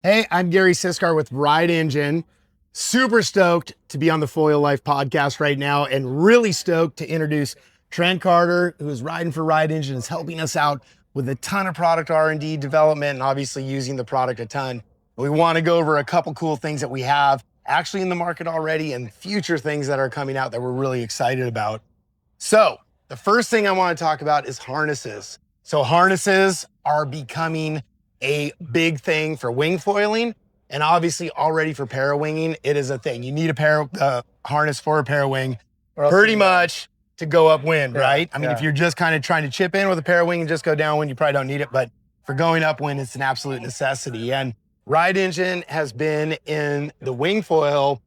Hey, I'm Gary Siskar with Ride Engine. Super stoked to be on the Foil Life podcast right now and really stoked to introduce Trent Carter, who is riding for Ride Engine, is helping us out with a ton of product R&D development and obviously using the product a ton. We want to go over a couple cool things that we have actually in the market already and future things that are coming out that we're really excited about. So the first thing I want to talk about is harnesses. So harnesses are becoming a big thing for wing foiling, and obviously already for parawinging, it is a thing. You need a harness for a parawing pretty much to go upwind, right? I mean, if you're just kind of trying to chip in with a parawing and just go downwind, you probably don't need it, but for going upwind, it's an absolute necessity. And Ride Engine has been in the wing foil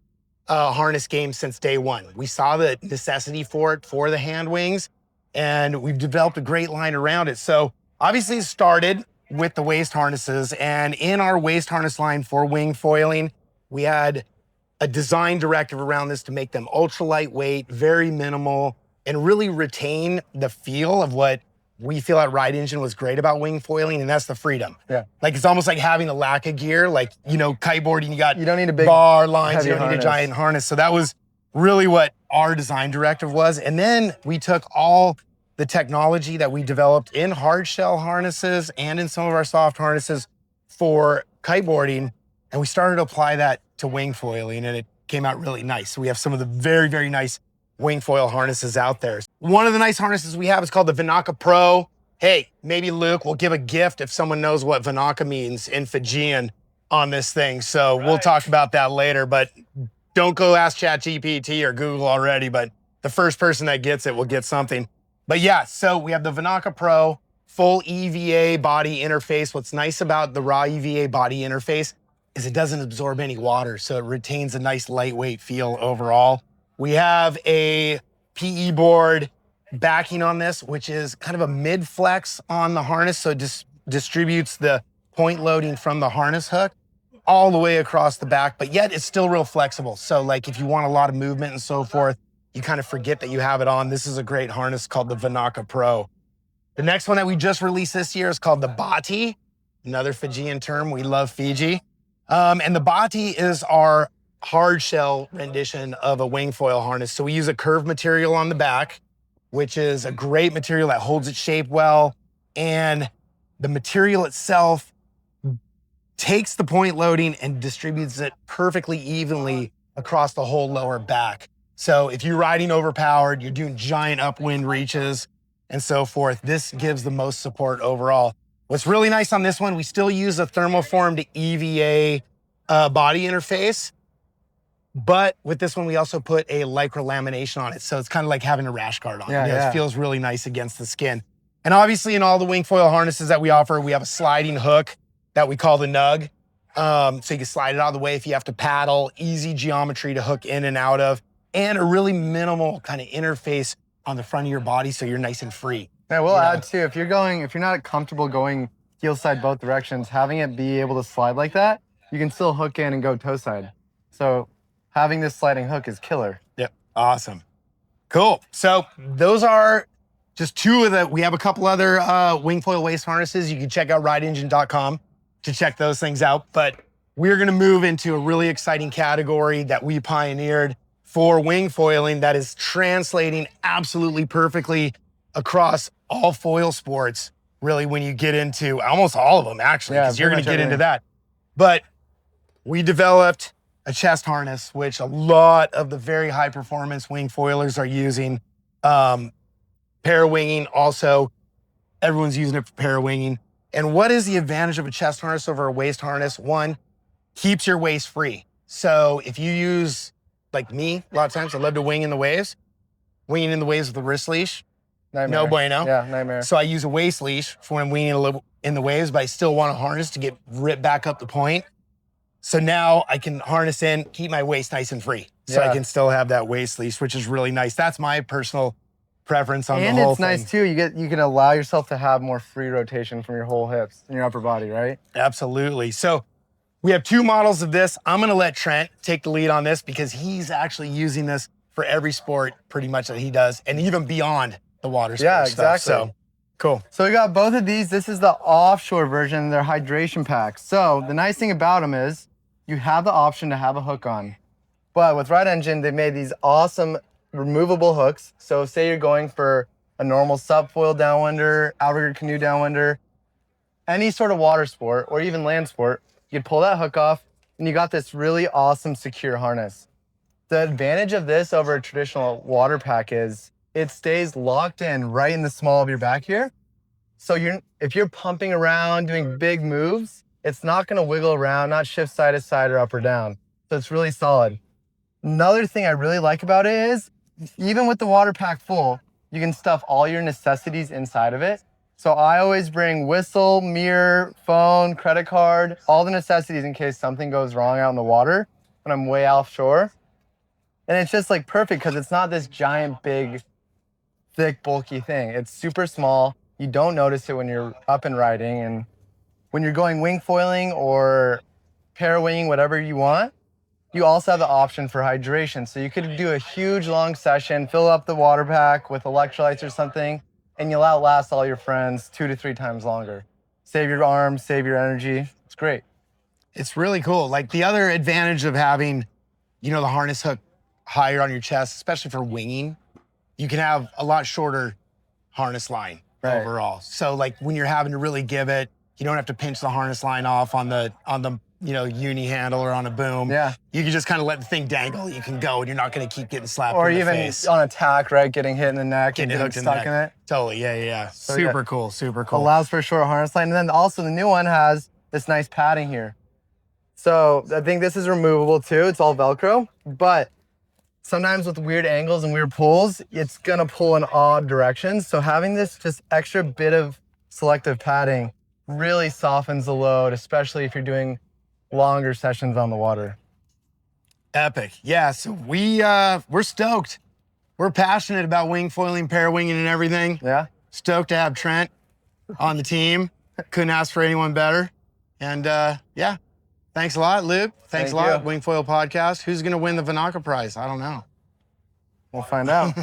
harness game since day one. We saw the necessity for it for the hand wings, and we've developed a great line around it. So obviously it started with the waist harnesses, and in our waist harness line for wing foiling, we had a design directive around this to make them ultra lightweight, very minimal, and really retain the feel of what we feel at Ride Engine was great about wing foiling, and that's the freedom. Yeah. Like it's almost like having a lack of gear, like, you know, kiteboarding, you don't need a big bar lines, you don't harness. need a giant harness. So that was really what our design directive was. And then we took all the technology that we developed in hard shell harnesses and in some of our soft harnesses for kiteboarding, and we started to apply that to wing foiling, and it came out really nice. So we have some of the very, very nice wing foil harnesses out there. One of the nice harnesses we have is called the Vinaka Pro. Hey, maybe Luke will give a gift if someone knows what Vinaka means in Fijian on this thing. So We'll talk about that later, but don't go ask ChatGPT or Google already, but the first person that gets it will get something. But yeah, so we have the Vinaka Pro, full EVA body interface. What's nice about the raw EVA body interface is it doesn't absorb any water, so it retains a nice lightweight feel overall. We have a PE board backing on this, which is kind of a mid flex on the harness, so it distributes the point loading from the harness hook all the way across the back, but yet it's still real flexible. So like if you want a lot of movement and so forth, you kind of forget that you have it on. This is a great harness called the Vinaka Pro. The next one that we just released this year is called the Bati, another Fijian term. We love Fiji. And the Bati is our hard shell rendition of a wing foil harness. So we use a curved material on the back, which is a great material that holds its shape well. And the material itself takes the point loading and distributes it perfectly evenly across the whole lower back. So if you're riding overpowered, you're doing giant upwind reaches and so forth, this gives the most support overall. What's really nice on this one, we still use a thermoformed EVA body interface, but with this one, we also put a lycra lamination on it. So it's kind of like having a rash guard on. It feels really nice against the skin. And obviously in all the wing foil harnesses that we offer, we have a sliding hook that we call the nug. So you can slide it out of the way if you have to paddle, easy geometry to hook in and out of, and a really minimal kind of interface on the front of your body so you're nice and free. Yeah, we'll add too, if you're not comfortable going heel side both directions, having it be able to slide like that, you can still hook in and go toe side. So having this sliding hook is killer. Yep, awesome. Cool, so those are just two of the, we have a couple other wing foil waist harnesses. You can check out rideengine.com to check those things out, but we're gonna move into a really exciting category that we pioneered for wing foiling that is translating absolutely perfectly across all foil sports, really, when you get into almost all of them, actually, because you're gonna get into that. But we developed a chest harness, which a lot of the very high performance wing foilers are using. Parawinging also, everyone's using it for parawinging. And what is the advantage of a chest harness over a waist harness? One, keeps your waist free. So if you use, like me, a lot of times I love to wing in the waves. Winging in the waves with a wrist leash, Nightmare. no bueno. Yeah, nightmare. So I use a waist leash for when I'm winging a little in the waves, but I still want a harness to get ripped back up the point. So now I can harness in, keep my waist nice and free. So I can still have that waist leash, which is really nice. That's my personal preference on the whole thing. And it's nice too, you can allow yourself to have more free rotation from your whole hips and your upper body, right? Absolutely. So we have two models of this. I'm gonna let Trent take the lead on this because he's actually using this for every sport pretty much that he does, and even beyond the water sports Yeah, exactly. stuff. So Cool. So we got both of these. This is the offshore version. They're hydration packs. So the nice thing about them is you have the option to have a hook on. But with Right Engine, they made these awesome removable hooks. So say you're going for a normal subfoil downwinder, outrigger canoe downwinder, any sort of water sport or even land sport, you can pull that hook off and you got this really awesome secure harness. The advantage of this over a traditional water pack is it stays locked in right in the small of your back here. So if you're pumping around, doing big moves, it's not gonna wiggle around, not shift side to side or up or down. So it's really solid. Another thing I really like about it is, even with the water pack full, you can stuff all your necessities inside of it. So I always bring whistle, mirror, phone, credit card, all the necessities in case something goes wrong out in the water when I'm way offshore. And it's just like perfect because it's not this giant, big, thick, bulky thing. It's super small. You don't notice it when you're up and riding. And when you're going wing foiling or para winging, whatever you want, you also have the option for hydration. So you could do a huge long session, fill up the water pack with electrolytes or something, and you'll outlast all your friends 2 to 3 times longer. Save your arms, save your energy. It's great. It's really cool. Like the other advantage of having, the harness hook higher on your chest, especially for winging, you can have a lot shorter harness line overall. So like when you're having to really give it, you don't have to pinch the harness line off on the uni handle or on a boom. Yeah. You can just kind of let the thing dangle. You can go and you're not going to keep getting slapped Or in the even face. on attack, right? Getting hit in the neck and Getting getting hooked in the stuck in neck. it. Totally, yeah. So, Super cool, super cool. Allows for a short harness line. And then also the new one has this nice padding here. So I think this is removable too. It's all Velcro, but sometimes with weird angles and weird pulls, it's gonna pull in odd directions. So having this just extra bit of selective padding really softens the load, especially if you're doing longer sessions on the water. Epic. Yeah, so we're stoked. We're passionate about wing foiling, para winging and everything. Yeah. Stoked to have Trent on the team. Couldn't ask for anyone better. And yeah, thanks a lot, Luke. Thanks a lot, Wing Foil Podcast. Who's gonna win the Vinaka Prize? I don't know. We'll find out.